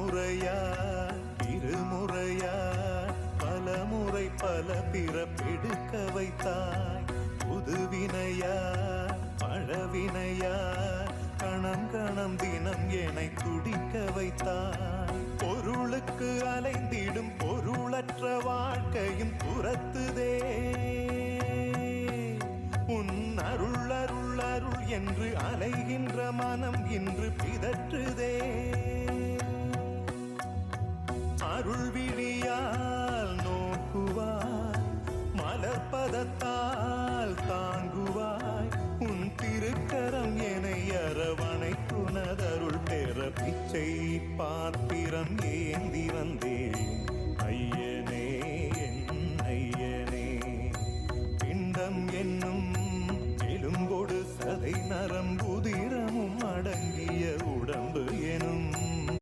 முறையா இருமுறையா பலமுறை பல பிறப்பெடுக்க வைத்தாய். புதுவினையா பழவினையா கணம் கணம் தினம் என்னை துடிக்க வைத்தாய். பொருளுக்கு அலைந்திடும் பொருளற்ற வாழ்க்கையும் துரத்துதே. உன் அருள் அருள் அருள் என்று அலைகின்ற மனம் இன்று பிதற்றுதே. அருள் விழியால் நோக்குவாய், மலர்பதத்தால் தாங்குவாய். உன் திருக்கரம் என்னை அரவணைக்குனதருள் பெற பிச்சை பாத்திரம் ஏந்தி வந்தேன். ஐயனே என் ஐயனே, பிண்டம் என்னும் எலும்பொடு சதை நரம்புதிரமும் அடங்கிய உடம்பு